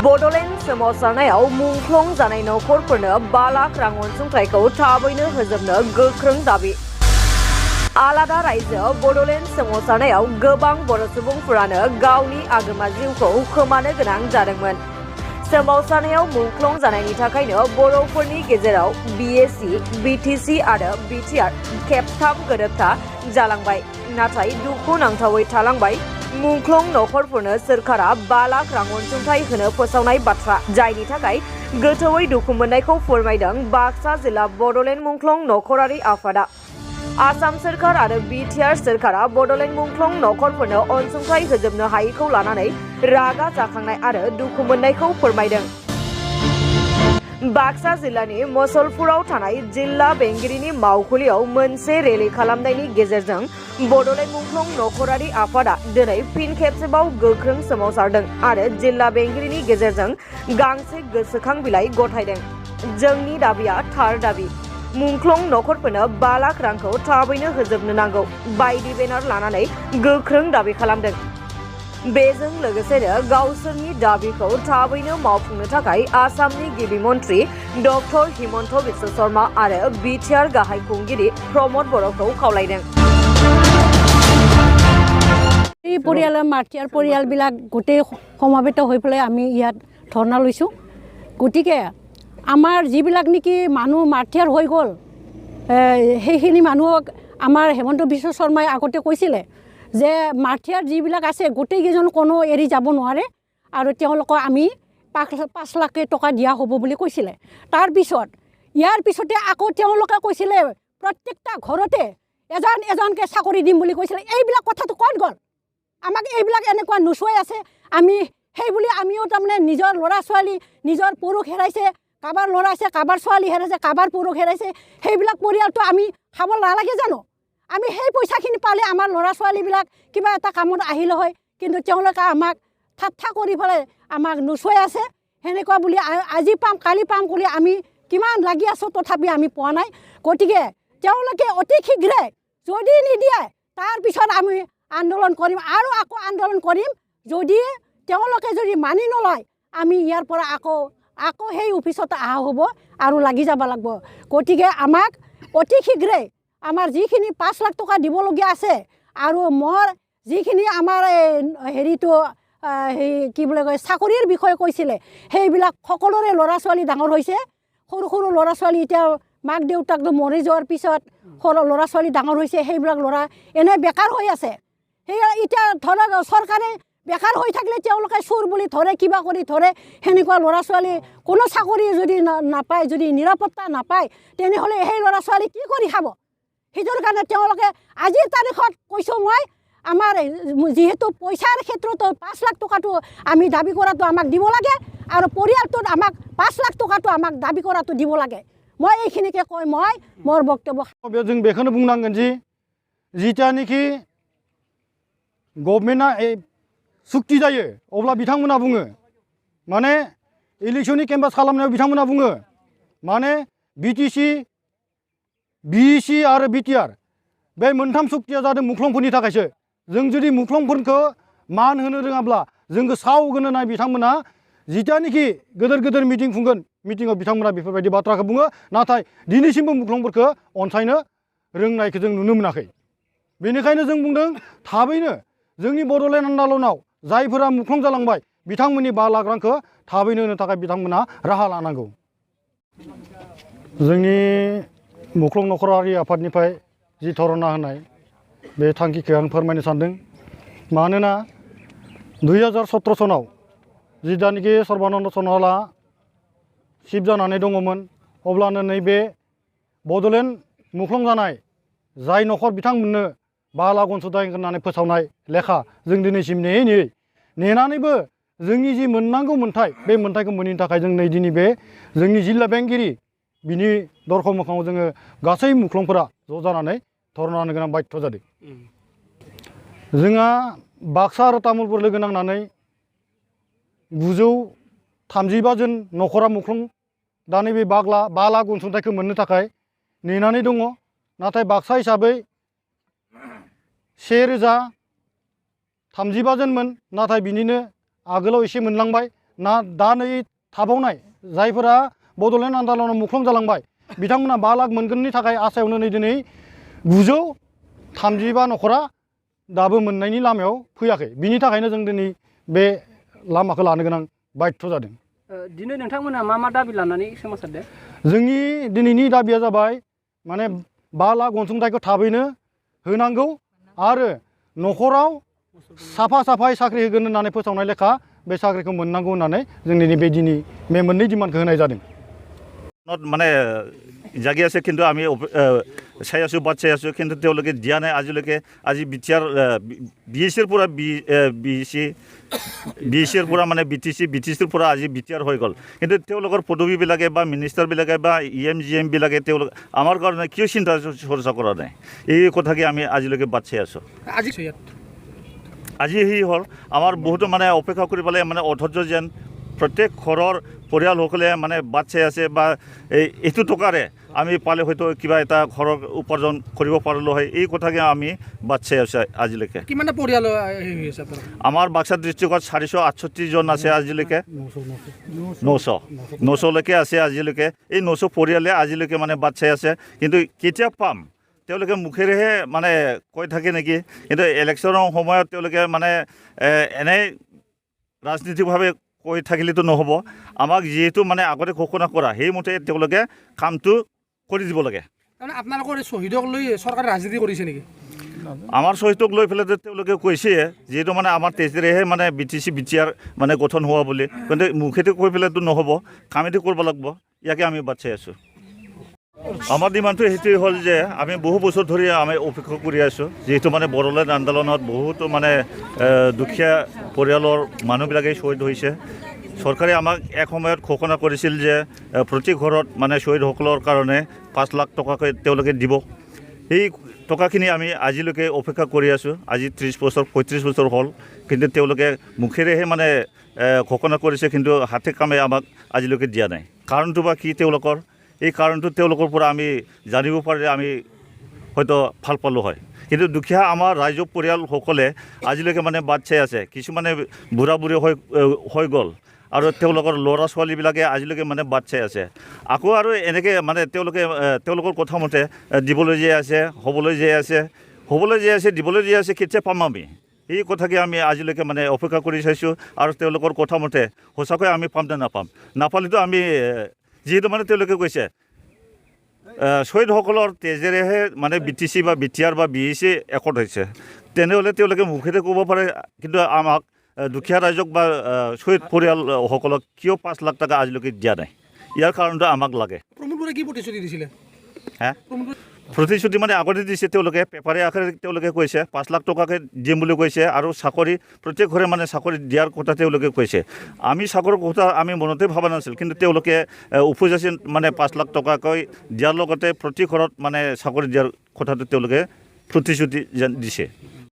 बड'लेण्ड सोमावसारनायाव मुंख्लं जानाय नखरफोरनो 5 लाख रां अनसुंथाइखौ थाबैनो होजोबनो गोख्रों दाबि। आलादा रायजो बड'लेण्ड सोमावसारनायाव गोबां बर' सुबुंफोरानो गावनि आगोमा जिउखौ खोमानो गोनां जादोंमोन। सोमावसारनायाव मुंख्लं जानायनि थाखायनो बर'फोरनि गेजेराव BAC, BTC आरो BTR खेबथाम गोरोबथा जालांबाय। नाथाय दुखुनांथावै थालांबाय मुंख्लं नखरफोरनो सोरखारा 5 लाख रां अनसुंथाइ होनो फोसावनाय बाथ्रा, जायनि थाखाय गोथौयै दुखु मोननायखौ फोरमायदों बाक्सा जिल्ला बड'लेण्ड मुंख्लं नखरारि आफादा। आसाम सोरखार आरो BTR सोरखारा बड'लेण्ड मुंख्लं नखरफोरनो अनसुंथाइ होजोबनो हायैखौ लानानै रागा जाखांनाय आरो दुखु मोननायखौ फोरमायदों। बाक्सा जिल्लानि मसलपुराव थानाय जिल्ला बेंगिरिनि मावखुलियाव मोनसे रेलि खालामनायनि गेजेरजों बड'लेण्ड मुंख्लं नखरारि आफादा दिनै फिन खेबसेबाव गोख्रों सोमावसारदों आरो जिल्ला बेंगिरिनि गेजेरजों गांसे गोसोखां बिलाइ गथायदों। जोंनि दाबिया थार दाबि। मुंख्लं नखरफोरनो 5 लाख रांखौ थाबैनो होजोबनो नांगौ बायदि बेनार लानानै गोख्रों दाबि खालामदों। बेजों लोगोसेनो गावसोरनि दाबिखौ थाबैनो मावफुंनो थाखाय आसामनि गिबि मन्त्रि डक्टर हिमन्त बिश्व शर्मा आरो BTR गाहाय खुंगिरि प्रमद बर'खौ खावलायदों। এই পৰিয়ালৰ মাৰ্টিয়াৰ পৰিয়ালবিলাক গোটেই সমাবেত হৈ পেলাই আমি ইয়াত ধৰ্ণা লৈছোঁ। গতিকে আমাৰ যিবিলাক নেকি মানুহ মাৰ্টিয়াৰ হৈ গ'ল সেইখিনি মানুহক আমাৰ হিমন্ত বিশ্ব শৰ্মাই আগতে কৈছিলে যে মাৰ্টিয়াৰ যিবিলাক আছে গোটেইকেইজন কোনো এৰি যাব নোৱাৰে আৰু তেওঁলোকক আমি 5 লাখ টকা দিয়া হ'ব বুলি কৈছিলে। তাৰপিছত ইয়াৰ পিছতে আকৌ তেওঁলোকে কৈছিলে প্ৰত্যেকটা ঘৰতে এজন এজনকৈ চাকৰি দিম বুলি কৈছিলে। এইবিলাক কথাটো ক'ত গ'ল? আমাক এইবিলাক এনেকুৱা নোচোৱাই আছে। আমি সেই বুলি আমিও তাৰমানে নিজৰ ল'ৰা ছোৱালী নিজৰ পুৰুষ হেৰাইছে, কাৰোবাৰ ল'ৰা আছে, কাৰোবাৰ ছোৱালী হেৰাইছে, কাৰোবাৰ পুৰুষ হেৰাইছে, সেইবিলাক পৰিয়ালটো আমি খাব নালাগে জানো? আমি সেই পইচাখিনি পালে আমাৰ ল'ৰা ছোৱালীবিলাক কিবা এটা কামত আহিলে হয়, কিন্তু তেওঁলোকে আমাক ঠাট্টা কৰি পেলাই আমাক নোচোৱাই আছে। সেনেকুৱা বুলি আজি পাম কালি পাম বুলি আমি কিমান লাগি আছোঁ, তথাপি আমি পোৱা নাই। গতিকে তেওঁলোকে অতি শীঘ্ৰে যদি নিদিয়ে তাৰপিছত আমি আন্দোলন কৰিম আৰু আকৌ আন্দোলন কৰিম। যদি তেওঁলোকে যদি মানি নলয় আমি ইয়াৰ পৰা আকৌ সেই অফিচত অহা হ'ব আৰু লাগি যাব লাগিব। গতিকে আমাক অতি শীঘ্ৰে আমাৰ যিখিনি 5 লাখ টকা দিবলগীয়া আছে আৰু মোৰ যিখিনি আমাৰ হেৰিটো কি বুলি কয় চাকৰিৰ বিষয়ে কৈছিলে, সেইবিলাক সকলোৰে ল'ৰা ছোৱালী ডাঙৰ হৈছে। সৰু সৰু ল'ৰা ছোৱালী এতিয়া মাক দেউতাকটো মৰি যোৱাৰ পিছত সৰু ল'ৰা ছোৱালী ডাঙৰ হৈছে, সেইবিলাক ল'ৰা এনে বেকাৰ হৈ আছে। সেই এতিয়া ধৰক চৰকাৰে বেকাৰ হৈ থাকিলে তেওঁলোকে চোৰ বুলি ধৰে, কিবা কৰি ধৰে। সেনেকুৱা ল'ৰা ছোৱালী কোনো চাকৰি যদি নাপায়, যদি নিৰাপত্তা নাপায়, তেনেহ'লে সেই ল'ৰা ছোৱালী কি কৰি খাব? সেইটোৰ কাৰণে তেওঁলোকে আজিৰ তাৰিখত কৈছোঁ মই, আমাৰ যিহেতু পইচাৰ ক্ষেত্ৰত 5 লাখ টকাটো আমি দাবী কৰাটো আমাক দিব লাগে আৰু পৰিয়ালটোত আমাক 5 লাখ টকাটো আমাক দাবী কৰাটো দিব লাগে। মই এইখিনিকে কৈ মই মোৰ বক্তব্য जों बेखौनो बुंनांगोन जि जितियानोखि गभर्नमेन्टआ सुक्ति जायो अब्ला बिथांमोना बुङो, माने इलेक्शननि केम्पास खालामनायाव बिथांमोना बुङो माने BTC, BEC आरो BTR बे मोनथाम सुक्तिया जादों मुख्लंफोरनि थाखायसो। जों जुदि मुख्लंफोरखौ मान होनो रोङाब्ला जोंखौ सावगोन होननाय बिथांमोना जितियानोखि गोदोर गोदोर मिटिं खुंगोन, मिटिङाव बिथांमोना बेफोरबायदि बाथ्राखौ बुङो। नाथाय दिनैसिमबो मुख्लंफोरखौ अनसायनो रोंनायखौ जों नुनो मोनाखै। बेनिखायनो जों बुंदों थाबैनो जोंनि बड'लेण्ड आन्दलनाव जायफोरा मुख्लं जालांबाय बिथांमोननि 5 लाख रांखौ थाबैनो होनो थाखाय बिथांमोना राहा लानांगौ। जोंनि मुख्लं नखरारि आफादनिफ्राय जि धरना होनाय बे थांखिखौ आं फोरमायनो सानदों। मानोना 2017 सनाव जिदानिखि सर्बानन्द सन'वाला चिफ जानानै दङमोन, अब्लानो नैबे बड'लेण्ड मुख्लं जानाय जाय नखर बिथांमोननो 5 लाख अनसुंथाइ होननानै फोसावनाय लेखा जों दिनैसिम नेनानैबो जोंनि जि मोननांगौ मोन्थाइ बे मोन्थाइखौ मोनैनि थाखाय जों नै दिनै बे जोंनि जिल्ला बेंगिरि बिनि दरखं मोखाङाव जोङो गासै मुख्लंफोरा ज' जानानै धरना होनो गोनां बाध्य जादों। जोंहा बाक्सा आरो तामुलपुर लोगो नांनानै 935 जन न'खरा मुंख्लं दा नैबे 5 लाख अनसुंथाइखौ मोननो थाखाय नेनानै दङ नाथाय बाक्सा हिसाबै 1035 जनमोन नाथाय बिनिनो आगोलाव एसे मोनलांबाय दा नै थाबावनाय जायफोरा बड'लेण्ड आन्दलनाव मुंख्लं जालांबाय बिथांमोना 5 लाख मोनगोननि थाखाय आसायावनो नै दिनै 935 न'खरा दाबो मोननायनि लामायाव फैयाखै बिनि थाखायनो जों दिनै बे लामाखौ लानो गोनां बाध्य जादों। दिनै नोंथांमोना मा दाबि लानानै सोमावसारदों? जोंनि दिनैनि दाबिया जाबाय माने 5 लाख अनसुंथाइखौ थाबैनो होनांगौ आरो न'खराव साफायै साख्रि होगोन होननानै फोसावनाय लेखा बे साख्रिखौ मोननांगौ होननानै जों दिनै बे मोननै डिमान्डखौ होनाय जादों। মানে জাগি আছে কিন্তু আমি চাই আছোঁ বাট চাই আছোঁ কিন্তু তেওঁলোকে দিয়া নাই আজিলৈকে। আজি বিটিআৰ BECৰ পৰা BECৰ পৰা মানে BTCৰ পৰা আজি বিটিআৰ হৈ গ'ল কিন্তু তেওঁলোকৰ পদবীবিলাকে বা মিনিষ্টাৰবিলাকে বা EM বিলাকে তেওঁলোক আমাৰ কাৰণে কিয় চিন্তা চৰ্চা কৰা নাই এই কথাকে আমি আজিলৈকে বাট চাই আছোঁ। আজি সেই হ'ল আমাৰ বহুতো মানে অপেক্ষা কৰি পেলাই মানে অধৈৰ্য যেন প্ৰত্যেক ঘৰৰ পৰিয়ালসকলে মানে বাট চাই আছে বা এইটো টকাৰে আমি পালে হয়তো কিবা এটা ঘৰৰ উপাৰ্জন কৰিব পাৰিলোঁ হয় এই কথাকে আমি বাট চাই আছোঁ আজিলৈকে। কিমান পৰিয়াল আমাৰ বাক্সা ডিষ্ট্ৰিক্টত 468 জন আছে আজিলৈকে 900লৈকে আছে আজিলৈকে। এই 900 পৰিয়ালে আজিলৈকে মানে বাট চাই আছে কিন্তু কেতিয়া পাম তেওঁলোকে মুখেৰেহে মানে কৈ থাকে নেকি কিন্তু ইলেকশ্যনৰ সময়ত তেওঁলোকে মানে এনেই ৰাজনীতিকভাৱে কৈ থাকিলেতো নহ'ব। আমাক যিহেতু মানে আগতে ঘোষণা কৰা সেইমতে তেওঁলোকে কামটো কৰি দিব লাগে। আপোনালোকৰ শ্বহীদক লৈ চৰকাৰে ৰাজনীতি কৰিছে নেকি? আমাৰ শ্বহীদক লৈ পেলাই তেওঁলোকে কৈছে যিহেতু মানে আমাৰ তেজেৰেহে মানে BTC BTR মানে গঠন হোৱা বুলি কিন্তু মুখেদি কৈ পেলাইতো নহ'ব কামেদি কৰিব লাগিব ইয়াকে আমি বাট চাই আছোঁ। আমাৰ ডিমাণ্ডটো সেইটোৱে হ'ল যে আমি বহু বছৰ ধৰি আমি অপেক্ষা কৰি আছোঁ যিহেতু মানে বড়োলেণ্ড আন্দোলনত বহুতো মানে দুখীয়া পৰিয়ালৰ মানুহবিলাকে শ্বহীদ হৈছে। চৰকাৰে আমাক এক সময়ত ঘোষণা কৰিছিল যে প্ৰতি ঘৰত মানে শ্বহীদসকলৰ কাৰণে 5 লাখ টকাকৈ তেওঁলোকে দিব। এই টকাখিনি আমি আজিলৈকে অপেক্ষা কৰি আছোঁ। আজি 30 বছৰ 35 বছৰ হ'ল কিন্তু তেওঁলোকে মুখেৰেহে মানে ঘোষণা কৰিছে কিন্তু হাতে কামে আমাক আজিলৈকে দিয়া নাই। কাৰণটো বা কি তেওঁলোকৰ এই কাৰণটো তেওঁলোকৰ পৰা আমি জানিব পাৰিলে আমি হয়তো ভাল পালোঁ হয় কিন্তু দুখীয়া আমাৰ ৰাইজ পৰিয়ালসকলে আজিলৈকে মানে বাট চাই আছে। কিছুমানে বুঢ়া বুঢ়ী হৈ গ'ল আৰু তেওঁলোকৰ ল'ৰা ছোৱালীবিলাকে আজিলৈকে মানে বাট চাই আছে আকৌ আৰু এনেকৈ মানে তেওঁলোকৰ কথা মতে দিবলৈ যাই আছে হ'বলৈ যাই আছে দিবলৈ যাই আছে কেতিয়া পাম আমি এই কথাকে আমি আজিলৈকে মানে অপেক্ষা কৰি চাইছোঁ আৰু তেওঁলোকৰ কথা মতে সঁচাকৈ আমি পাম নে নাপালেতো আমি যিহেতু মানে তেওঁলোকে কৈছে শ্বহীদসকলৰ তেজেৰেহে মানে BTC বা BTR বা BEC একত হৈছে তেনেহ'লে তেওঁলোকে মুখেৰে ক'ব পাৰে কিন্তু আমাক দুখীয়া ৰাইজক বা শ্বহীদ পৰিয়ালসকলক কিয় 5 লাখ টকা আজিলৈকে দিয়া নাই ইয়াৰ কাৰণটো আমাক লাগে। কি প্ৰতিশ্ৰুতি দিছিলে? প্ৰতিশ্ৰুতি মানে আগতে দিছে তেওঁলোকে পেপাৰে আখৰে তেওঁলোকে কৈছে 5 লাখ টকাকৈ দিম বুলি কৈছে আৰু চাকৰি প্ৰত্যেক ঘৰে মানে চাকৰি দিয়াৰ কথা তেওঁলোকে কৈছে। আমি চাকৰিৰ কথা আমি মনতে ভবা নাছিল কিন্তু তেওঁলোকে উপজাচি মানে 5 লাখ টকাকৈ দিয়াৰ লগতে প্ৰতি ঘৰত মানে চাকৰি দিয়াৰ কথাটো তেওঁলোকে প্ৰতিশ্ৰুতি দিছে।